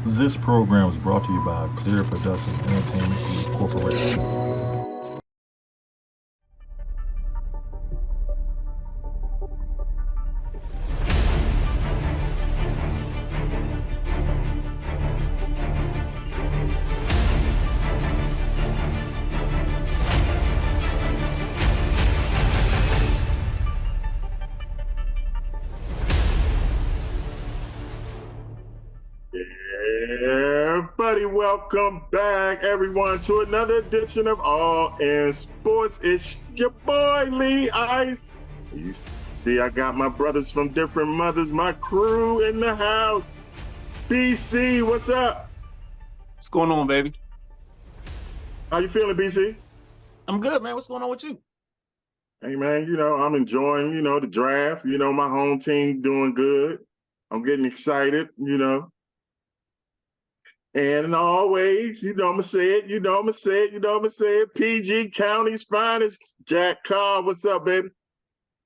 This program is brought to you by Clear Production Entertainment Group Corporation. Everybody, welcome back, everyone, to another edition of All in Sports. It's your boy Lee Ice. You see, I got my brothers from different mothers, my crew in the house. BC, what's up? What's going on, baby? How you feeling, BC? I'm good, man. What's going on with you? Hey, man, I'm enjoying, the draft. My home team doing good. I'm getting excited. And always, I'm going to say it, PG County's finest, Jack Carr. What's up, baby?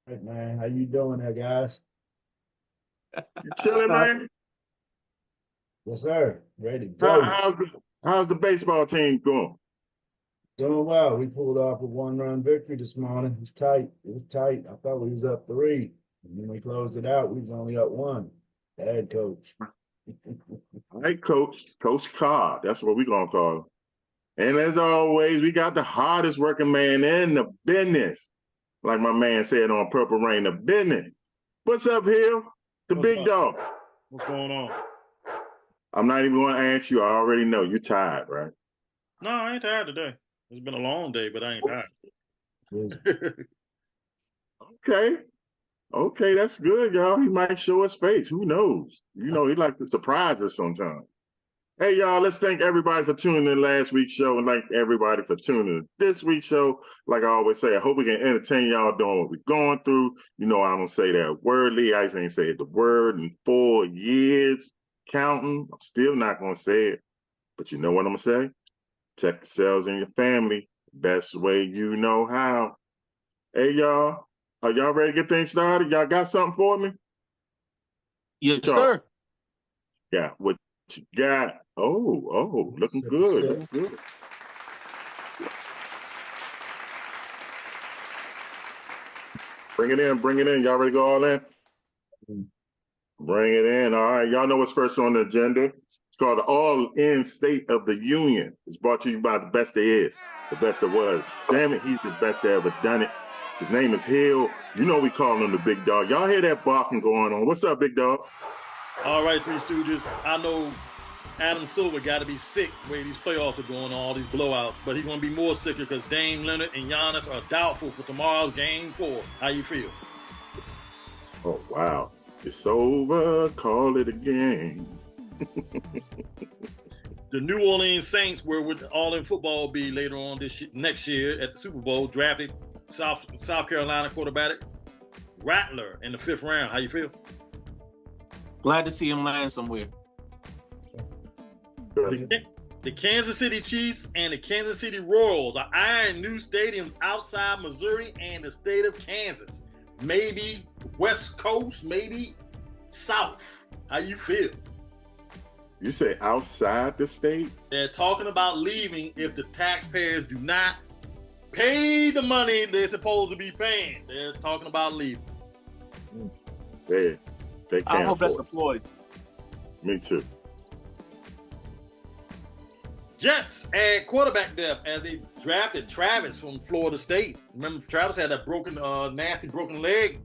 Hey man, how you doing there, guys? You chilling, man? Yes, sir. Ready to go. How's the baseball team going? Doing well. We pulled off a one-run victory this morning. It was tight. I thought we was up 3. And when we closed it out, we was only up 1. The head coach. All right, Coach Carr. That's what we're going to call him. And as always, we got the hardest working man in the business. Like my man said on Purple Rain, the business. What's up, Hill? The What's big up? dog. What's going on? I'm not even going to ask you. I already know. You're tired, right? No, I ain't tired today. It's been a long day, but I ain't tired. Okay, that's good, y'all. He might show us face. Who knows? He like to surprise us sometimes. Hey, y'all, let's thank everybody for tuning in last week's show and thank everybody for tuning in this week's show. Like I always say, I hope we can entertain y'all doing what we're going through. I'm going to say that word. Lee Ice ain't said the word in 4 years counting. I'm still not going to say it. But you know what I'm going to say? Protect yourselves and your family. Best way you know how. Hey, y'all. Are y'all ready to get things started? Y'all got something for me? Yes, sir. Yeah, what you got? Oh, looking good. Looking good. Bring it in. Y'all ready to go all in? Bring it in. All right. Y'all know what's first on the agenda. It's called the All In State of the Union. It's brought to you by the best there is, the best there was. Damn it, he's the best that ever done it. His name is Hill. We call him the big dog. Y'all hear that barking going on? What's up, big dog? All right, Three Stooges. I know Adam Silver got to be sick the way these playoffs are going on, all these blowouts, but he's going to be more sicker because Dame Leonard and Giannis are doubtful for tomorrow's Game 4. How you feel? Oh, wow. It's over. Call it again. The New Orleans Saints, where All In Football will be later on next year at the Super Bowl, drafted South Carolina quarterback Rattler in the 5th round. How you feel? Glad to see him land somewhere. The Kansas City Chiefs and the Kansas City Royals are eyeing new stadiums outside Missouri and the state of Kansas. Maybe West Coast, maybe South. How you feel? You say outside the state? They're talking about leaving if the taxpayers do not pay the money they're supposed to be paying. They're talking about leaving. They can't. I hope that's afford deployed. it. Me too. Jets add quarterback depth as they drafted Travis from Florida State. Remember, Travis had that nasty broken leg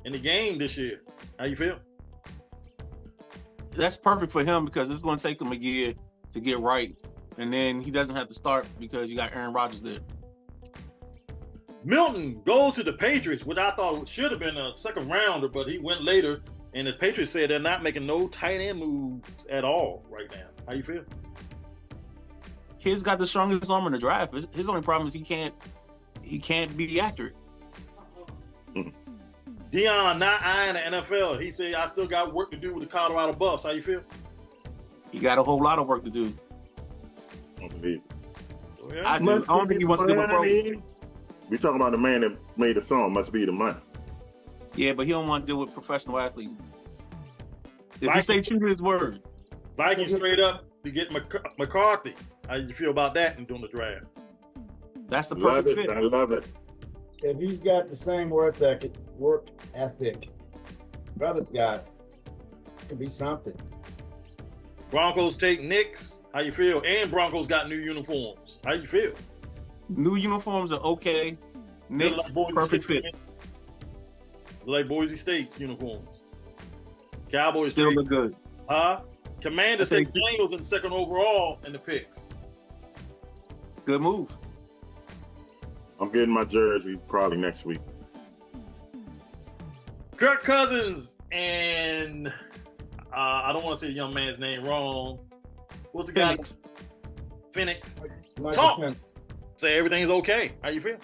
in the game this year. How you feel? That's perfect for him because it's going to take him a year to get right. And then he doesn't have to start because you got Aaron Rodgers there. Milton goes to the Patriots, which I thought should have been a second rounder, but he went later. And the Patriots said they're not making no tight end moves at all right now. How you feel? Kid's got the strongest arm in the draft. His only problem is he can't be accurate. Deion not eyeing the NFL. He said, I still got work to do with the Colorado Buffs. How you feel? He got a whole lot of work to do. Yeah. I don't think he wants to do a pro. We talking about the man that made the song. Must be the money. Yeah, but he don't want to deal with professional athletes. If he say true to his word. Vikings straight up to get McCarthy. How you feel about that and doing the draft? That's the Love perfect it. fit. I love it. If he's got the same work ethic brother's got, it could be something. Broncos take Knicks. How you feel? And Broncos got new uniforms. How you feel? New uniforms are okay. Knicks, perfect fit. Like Boise State's uniforms. Cowboys Still take, look good. Commanders take Bengals in second overall in the picks. Good move. I'm getting my jersey probably next week. Kirk Cousins and I don't want to say the young man's name wrong. What's the guy? Phoenix. Talk. Say everything's okay. How you feel?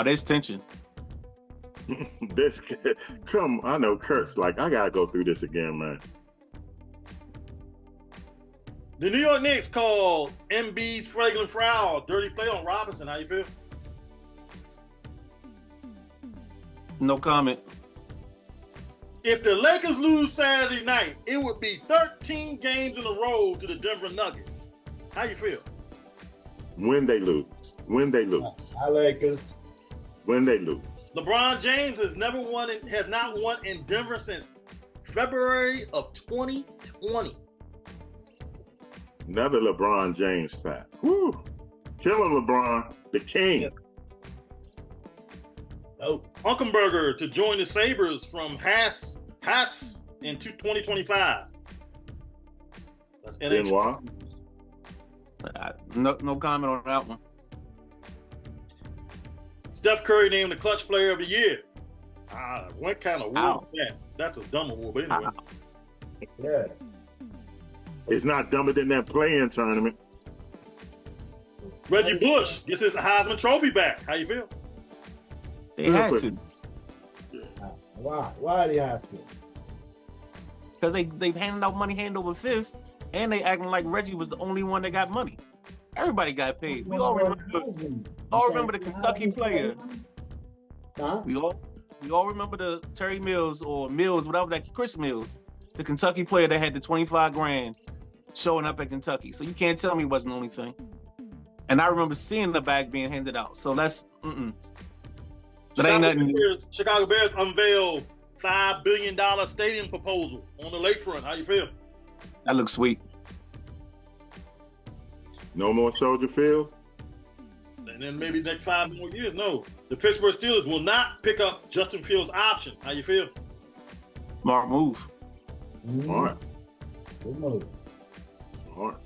There's tension. This come, I know Kurt's like, I gotta go through this again, man. The New York Knicks called MB's flagrant foul dirty play on Robinson. How you feel? No comment. If the Lakers lose Saturday night, it would be 13 games in a row to the Denver Nuggets. How you feel? When they lose. Hi, Lakers. When they lose. LeBron James has not won in Denver since February of 2020. Another LeBron James fact. Woo! Kill him, LeBron, the king. Oh, Unkenberger to join the Sabres from Haas in 2025. That's Benoit. No comment on that one. Steph Curry named the clutch player of the year. What kind of award is that? That's a dumb award, but anyway. Yeah. It's not dumber than that play-in tournament. Reggie Bush gets his Heisman Trophy back. How you feel? They had to. Why do you have to? Because they've handed out money hand over fist, and they acting like Reggie was the only one that got money. Everybody got paid. We all remember the Kentucky player. Huh? We all remember the Terry Mills or Mills, whatever that Chris Mills, the Kentucky player that had the 25 grand showing up at Kentucky. So you can't tell me it wasn't the only thing. And I remember seeing the bag being handed out. So that's that ain't nothing. Chicago Bears unveiled $5 billion stadium proposal on the lakefront. How you feel? That looks sweet. No more Soldier Field? And then maybe next 5 more years. No. The Pittsburgh Steelers will not pick up Justin Fields' option. How you feel? Smart move. Smart. Good move. Smart.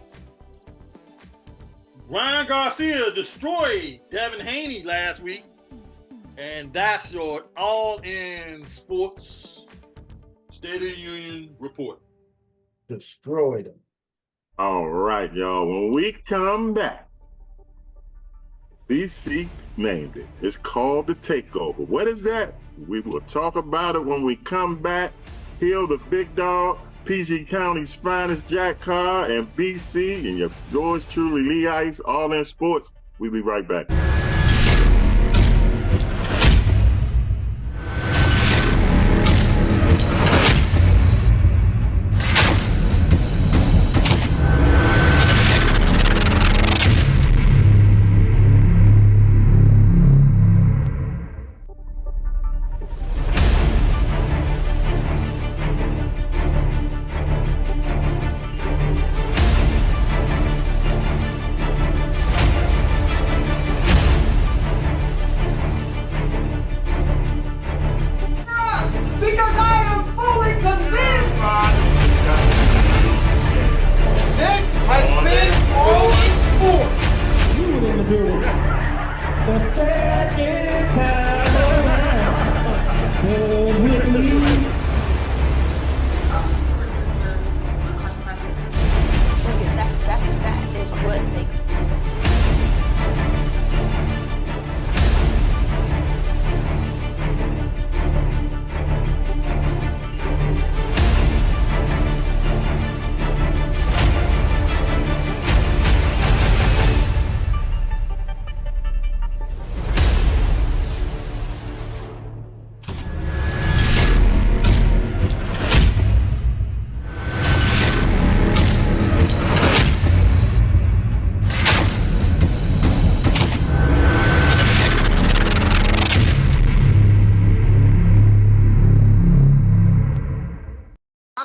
Ryan Garcia destroyed Devin Haney last week. And that's your all-in sports State of the Union report. Destroyed him. All right, y'all. When we come back, BC named it. It's called the Takeover. What is that? We will talk about it when we come back. Hill the Big Dog, PG County's finest Jack Carr, and BC, and your yours truly, Lee Ice, all in sports. We'll be right back.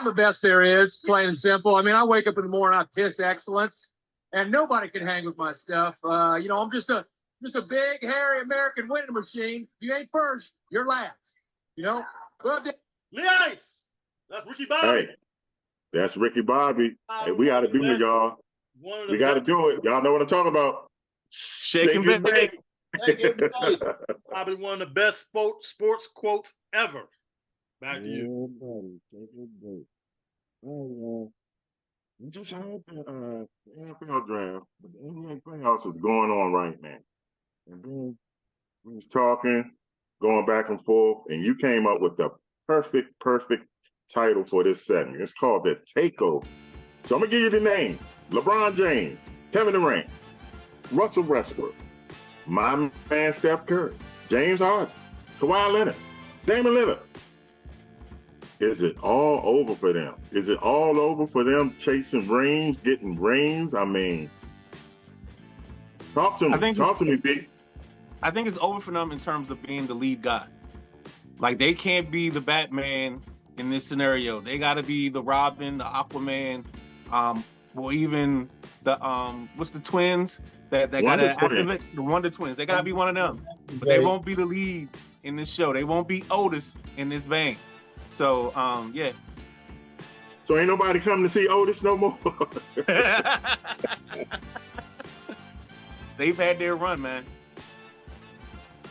I'm the best there is, plain and simple. I mean, I wake up in the morning, I piss excellence, and nobody can hang with my stuff. I'm just a big, hairy American winning machine. If you ain't first, you're last. Well, Lee Ice. That's Ricky Bobby. Hey, that's Ricky Bobby. Hey, we got to do it, y'all. We got to do it. Y'all know what I'm talking about. Shake and bake. Probably one of the best sports quotes ever. Back to you. We just had the NFL draft, but the NBA playoffs is going on right now. And then we was talking, going back and forth, and you came up with the perfect title for this segment. It's called the Takeover. So I'm gonna give you the names: LeBron James, Kevin Durant, Russell Westbrook, my man Steph Curry, James Harden, Kawhi Leonard, Damian Lillard. Is it all over for them? Is it all over for them chasing rings, getting rings? I mean, talk to me. Talk to me, B. I think it's over for them in terms of being the lead guy. Like, they can't be the Batman in this scenario. They got to be the Robin, the Aquaman, or even the what's the twins that got to activate the Wonder Twins. They got to be one of them, but they won't be the lead in this show. They won't be Otis in this vein. So yeah. So ain't nobody coming to see Otis no more. They've had their run, man.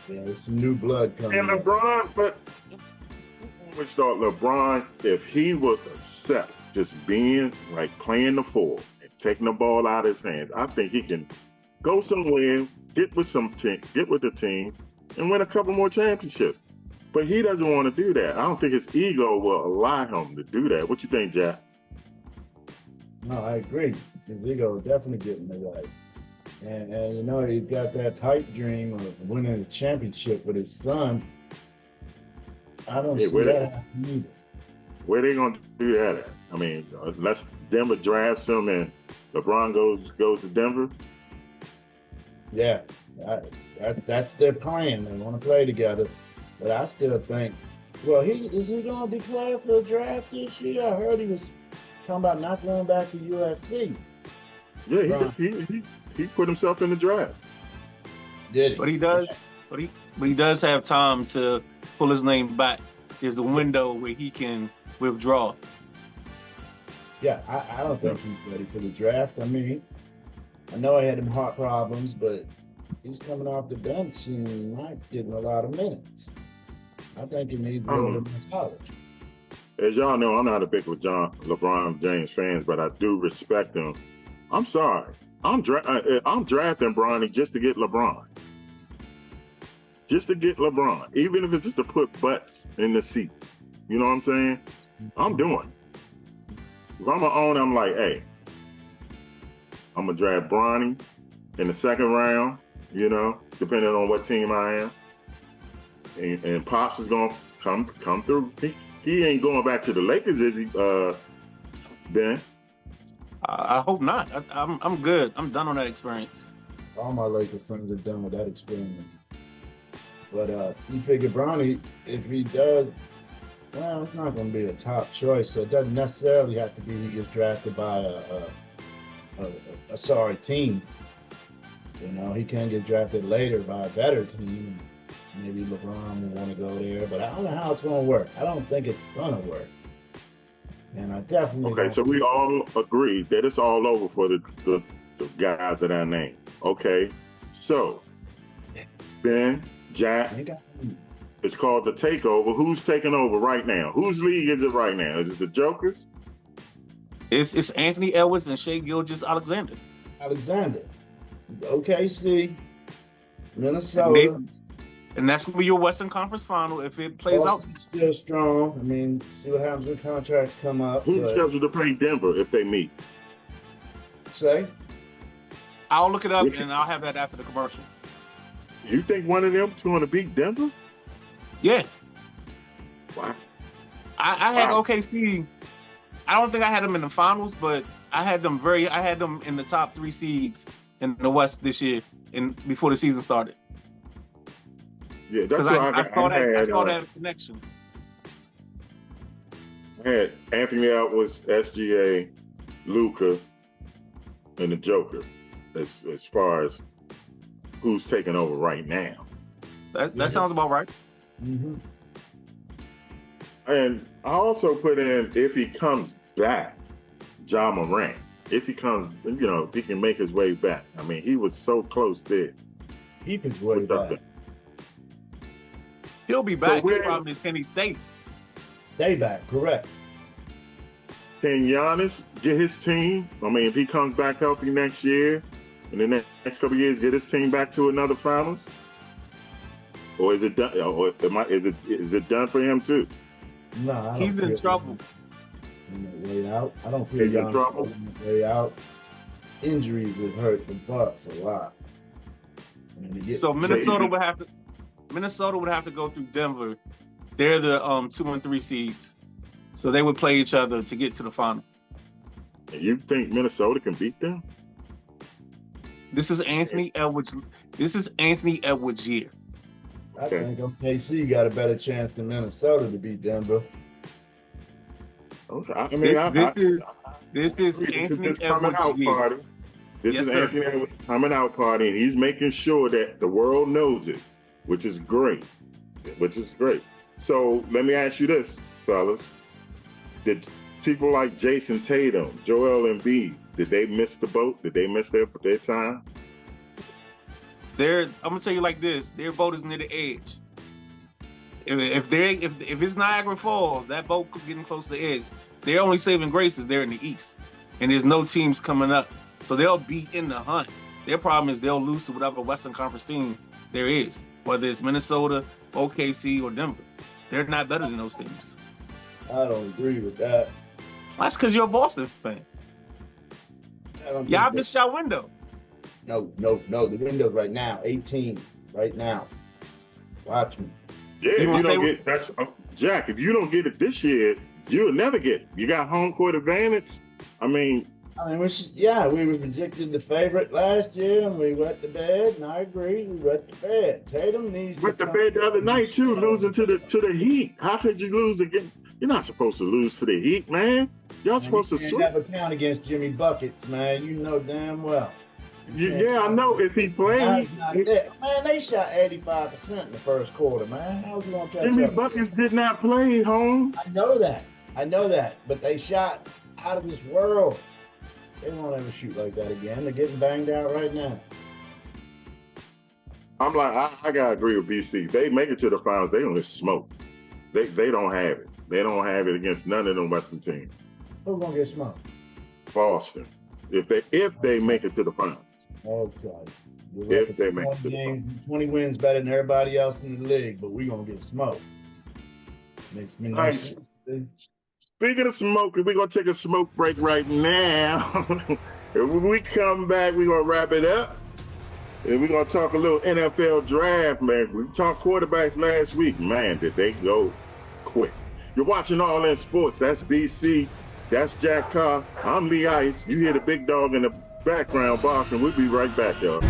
Yeah, there's some new blood coming. And LeBron, but we start LeBron, if he would accept just being like playing the four and taking the ball out of his hands, I think he can go somewhere, get with the team, and win a couple more championships. But he doesn't want to do that. I don't think his ego will allow him to do that. What you think, Jack? No, I agree. His ego is definitely getting in the way. And he's got that pipe dream of winning a championship with his son. I don't see that happening either. Where they gonna do that at? I mean, unless Denver drafts him and LeBron goes to Denver. Yeah, that's their plan. They want to play together. But I still think, is he going to declare for the draft this year? I heard he was talking about not going back to USC. Yeah, he put himself in the draft. Did he? But he does have time to pull his name back. There's a window where he can withdraw. Yeah, I don't think he's ready for the draft. I mean, I know he had them heart problems, but he's coming off the bench and not getting a lot of minutes. I think he needs a little bit more college. As y'all know, I'm not a big LeBron James fans, but I do respect him. I'm sorry. I'm drafting Bronny just to get LeBron. Just to get LeBron. Even if it's just to put butts in the seats. You know what I'm saying? I'm doing it. If I'm an owner, I'm like, hey, I'm going to draft Bronny in the second round, depending on what team I am. And Pops is gonna come through. He ain't going back to the Lakers, is he, Ben? I hope not. I'm good. I'm done on that experience. All my Lakers friends are done with that experience. But you figure Bronny, if he does, it's not going to be a top choice. So it doesn't necessarily have to be he gets drafted by a sorry team. He can get drafted later by a better team. Maybe LeBron will want to go there, but I don't know how it's going to work. I don't think it's going to work. And I definitely Okay, so we all agree that it's all over for the guys that I named. Okay, so Ben, Jack, it's called the Takeover. Who's taking over right now? Whose league is it right now? Is it the Jokers? It's Anthony Edwards and Shai Gilgeous-Alexander. OKC, Minnesota. And that's going to be your Western Conference final if it plays out. Still strong. I mean, see what happens when contracts come up. Who's scheduled to play Denver if they meet? Say? I'll look it up and I'll have that after the commercial. You think one of them is going to beat Denver? Yeah. Wow. I had OKC. I don't think I had them in the finals, but I had them in the top 3 seeds in the West this year and before the season started. Yeah, that's what I saw that connection. I had Anthony Edwards, SGA, Luca, and the Joker. As far as who's taking over right now. That sounds about right. Mm-hmm. And I also put in, if he comes back, Ja Morant. If he comes, if he can make his way back. I mean, he was so close there. Keep his way back. He'll be back. The problem is, can he stay? Stay back, correct. Can Giannis get his team? I mean, if he comes back healthy next year, in the next couple of years, get his team back to another finals? Or is it done? Or is it done for him too? No, I don't he's in trouble. Way out. I don't feel he's in trouble. Way out. Injuries would hurt the Bucks a lot. So Minnesota would have to go through Denver. They're the 2 and 3 seeds, so they would play each other to get to the final. You think Minnesota can beat them? This is Anthony Edwards. This is Anthony Edwards' year. I think OKC got a better chance than Minnesota to beat Denver. Okay. I mean, this is Anthony coming out year. party. This is Anthony Edwards coming out party, and he's making sure that the world knows it, which is great. So let me ask you this, fellas: did people like Jason Tatum, Joel Embiid, did they miss the boat? Did they miss their time? I'm gonna tell you like this: their boat is near the edge. If it's Niagara Falls, that boat getting close to the edge. Their only saving grace is they're in the East, and there's no teams coming up, so they'll be in the hunt. Their problem is they'll lose to whatever Western Conference team there is, whether it's Minnesota, OKC, or Denver. They're not better than those teams. I don't agree with that. That's because you're a Boston fan. Y'all missed your window. No. The window's right now, 18, right now. Watch me. Yeah, if you don't get that's Jack. If you don't get it this year, you'll never get it. You got home court advantage. I mean, we were projected the favorite last year, and we wet the bed. And I agree, we wet the bed. Tatum needs wet the bed the other night too, losing to the Heat. How could you lose again? You're not supposed to lose to the Heat, man. Y'all supposed to sweep. Never count against Jimmy Buckets, man. You know damn well. I know. If he played, man, they shot 85% in the first quarter, man. How's he gonna catch Jimmy up? Buckets did not play home. I know that, but they shot out of this world. They won't ever shoot like that again. They're getting banged out right now. I'm like, I gotta agree with BC. They make it to the finals. They only smoke. They don't have it. They don't have it against none of them Western teams. Who's gonna get smoked? Boston. If they make it to the finals. Okay. If they make it to the finals. 20 wins better than everybody else in the league, but we're gonna get smoked. Makes me nice. Speaking of smoking, we're gonna take a smoke break right now. When we come back, we're gonna wrap it up. And we're gonna talk a little NFL draft, man. We talked quarterbacks last week. Man, did they go quick. You're watching All In Sports. That's BC. That's Jack Carr. I'm Lee Ice. You hear the big dog in the background barking. We'll be right back, y'all.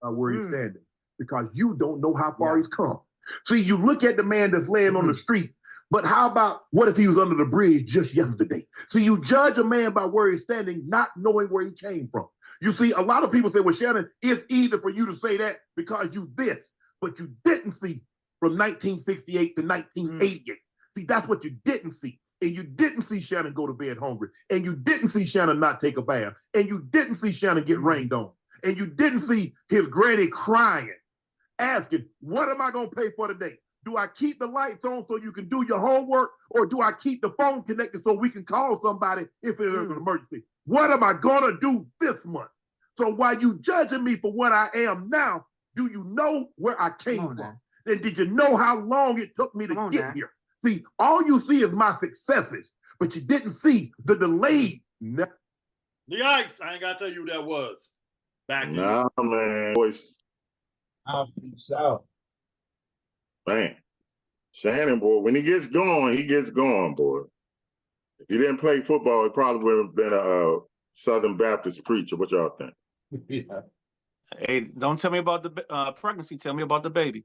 Where he's standing, because you don't know how far he's come. See, you look at the man that's laying on the street But how about what if he was under the bridge just yesterday? See, you judge a man by where he's standing, not knowing where he came from. You see, a lot of people say, well, Shannon, it's easy for you to say that because you this, but you didn't see from 1968 to 1988. See, that's what you didn't see. And you didn't see Shannon go to bed hungry. And you didn't see Shannon not take a bath. And you didn't see Shannon get rained on. And you didn't see his granny crying, asking, what am I going to pay for today? Do I keep the lights on so you can do your homework? Or do I keep the phone connected so we can call somebody if it is an emergency? What am I going to do this month? So while you judging me for what I am now, do you know where I came from? And did you know how long it took me to get here? See, all you see is my successes, but you didn't see the delayed. The ice. I ain't got to tell you who that was. Back then. Nah, man. Boys. Out from the South. Man. Shannon, boy, when he gets going, boy. If he didn't play football, he probably would have been a Southern Baptist preacher. What y'all think? Yeah. Hey, don't tell me about the pregnancy. Tell me about the baby.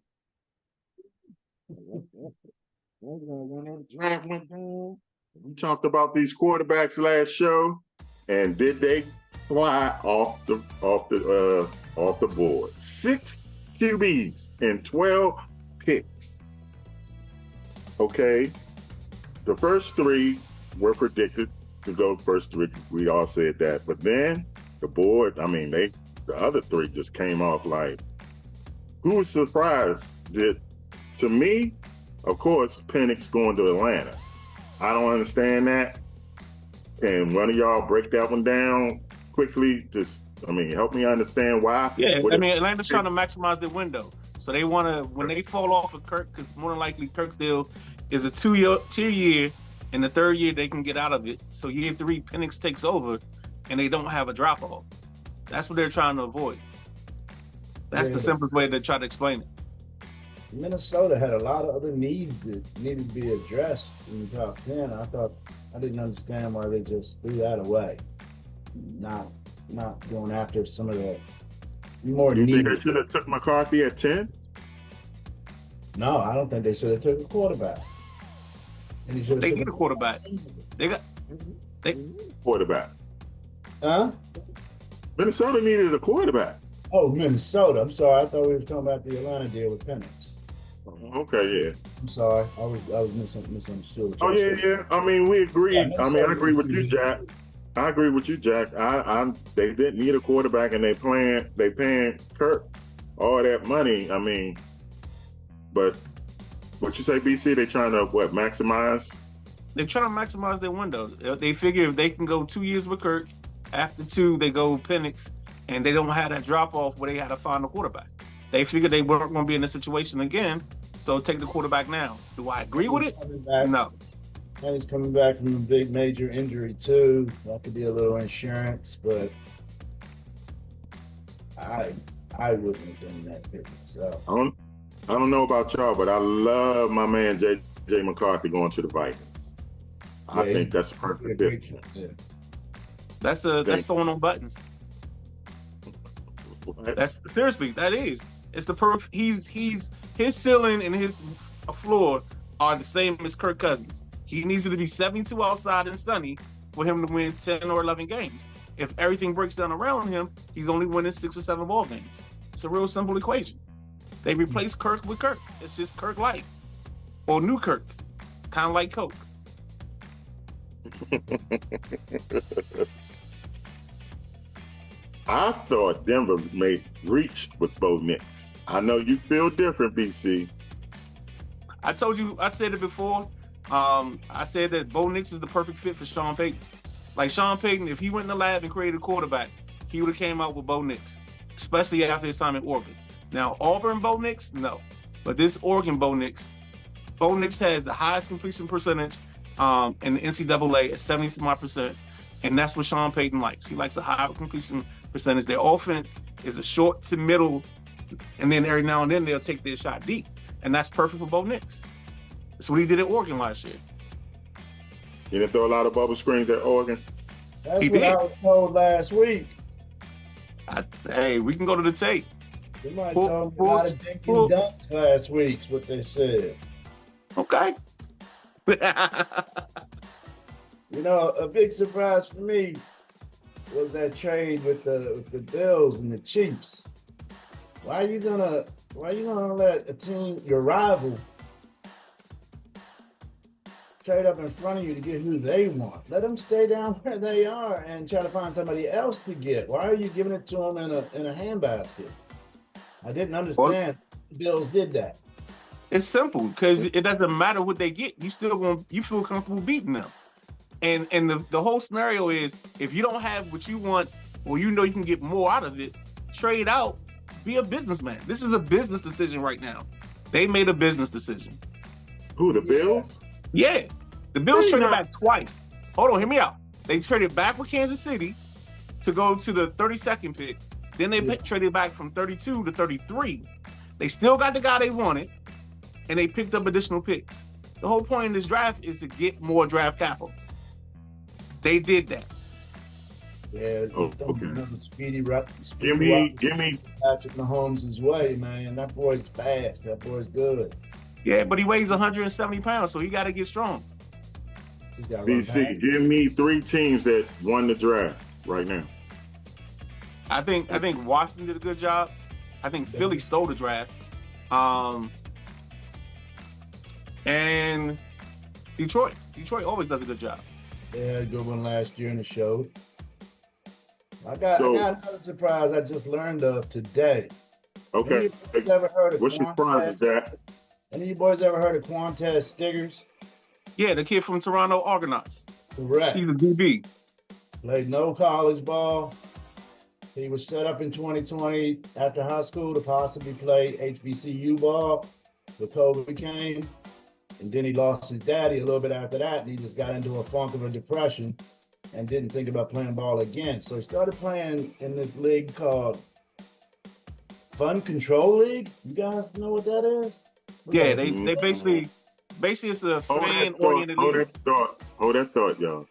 We talked about these quarterbacks last show, and did they fly off the board? 6 QBs and 12 picks. Okay, the first 3 were predicted to go first 3. We all said that, but then the board, the other 3 just came off like, who was surprised? To me, of course, Penix going to Atlanta. I don't understand that. Can one of y'all break that one down quickly? Help me understand why. Yeah, Atlanta's trying to maximize their window. So they want to, when they fall off of Kirk, because more than likely Kirk's deal is a 2-year, and the 3rd year they can get out of it. So year 3, Penix takes over, and they don't have a drop-off. That's what they're trying to avoid. That's the simplest way to try to explain it. Minnesota had a lot of other needs that needed to be addressed in the top 10. I didn't understand why they just threw that away. Not going after some of the more You needed. think they should have took McCarthy at 10? No, I don't think they should have took a quarterback. And They need a quarterback. They Quarterback. Huh? Minnesota needed a quarterback. Oh, Minnesota. I'm sorry. I thought we were talking about the Atlanta deal with Penix. Okay, yeah. I'm sorry. I was misunderstood. Oh yeah. We agree. Yeah, I agree with you, Jack. They didn't need a quarterback, and they paying Kirk all that money. But what you say, BC? They trying to maximize? They're trying to maximize their window. They figure if they can go 2 years with Kirk, after 2 they go Penix, and they don't have that drop off where they had to find a quarterback. They figured they weren't going to be in this situation again, so take the quarterback now. Do I agree with it? No. And he's coming back from a big major injury too. That could be a little insurance, but I wouldn't have done that pick myself. I don't know about y'all, but I love my man J.J. McCarthy going to the Vikings. I think that's a perfect fit. Yeah. That's throwing on buttons. That's seriously, that is. It's the perfect. He's his ceiling and his floor are the same as Kirk Cousins. He needs it to be 72 outside and sunny for him to win 10 or 11 games. If everything breaks down around him, he's only winning 6 or 7 ball games. It's a real simple equation. They replace Kirk with Kirk. It's just Kirk light or new Kirk, kind of like Coke. I thought Denver reached with Bo Nix. I know you feel different, BC. I told you, I said it before. I said that Bo Nix is the perfect fit for Sean Payton. Like Sean Payton, if he went in the lab and created a quarterback, he would have came out with Bo Nix, especially after his time at Oregon. Now, Auburn Bo Nix, no. But this Oregon Bo Nix has the highest completion percentage in the NCAA at 70%, and that's what Sean Payton likes. He likes a high completion percentage. Their offense is a short to middle, and then every now and then they'll take their shot deep, and that's perfect for Bo Nix. That's what he did at Oregon last year. You didn't throw a lot of bubble screens at Oregon? That's what I was told last week. Hey, we can go to the tape. They might have told me a lot of dinking dunks last week, is what they said. Okay. You know, a big surprise for me was that trade with the Bills and the Chiefs. Why are you gonna let a team, your rival, trade up in front of you to get who they want? Let them stay down where they are and try to find somebody else to get. Why are you giving it to them in a handbasket? I didn't understand the Bills did that. It's simple because it doesn't matter what they get. You feel comfortable beating them. And the whole scenario is if you don't have what you want or you know you can get more out of it, trade out, be a businessman. This is a business decision right now. They made a business decision. Who, the Bills? Yeah. The Bills traded back twice. Hold on, hear me out. They traded back with Kansas City to go to the 32nd pick. Then they traded back from 32 to 33. They still got the guy they wanted, and they picked up additional picks. The whole point in this draft is to get more draft capital. They did that. Yeah, okay. Speedy Give me Patrick Mahomes' way, man. That boy's fast. That boy's good. Yeah, but he weighs 170 pounds, so he got to get strong. DC, give me 3 teams that won the draft right now. I think Washington did a good job. I think Philly stole the draft. And Detroit always does a good job. They had a good one last year in the show. I got another surprise I just learned of today. Okay. What's your surprise, Jack? Any of you boys ever heard of Quantez Stiggers? Yeah, the kid from Toronto Argonauts. Correct. He's a DB. Played no college ball. He was set up in 2020 after high school to possibly play HBCU ball. But COVID came, and then he lost his daddy a little bit after that, and he just got into a funk of a depression and didn't think about playing ball again. So he started playing in this league called Fun Control League. You guys know what that is? Yeah, they basically it's a fan-oriented league. Hold that thought, y'all.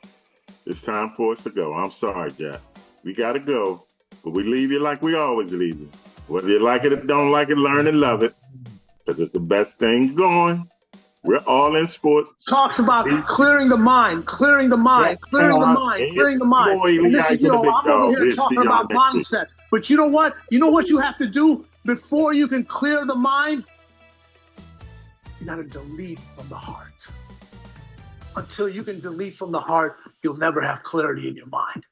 It's time for us to go. I'm sorry, Jack. We got to go, but we leave you like we always leave you. Whether you like it or don't like it, learn and love it, because it's the best thing going. We're all in sports. Talks about clearing the mind. And this is, I'm over here talking about mindset. But you know what? You know what you have to do before you can clear the mind? You got to delete from the heart. Until you can delete from the heart, you'll never have clarity in your mind.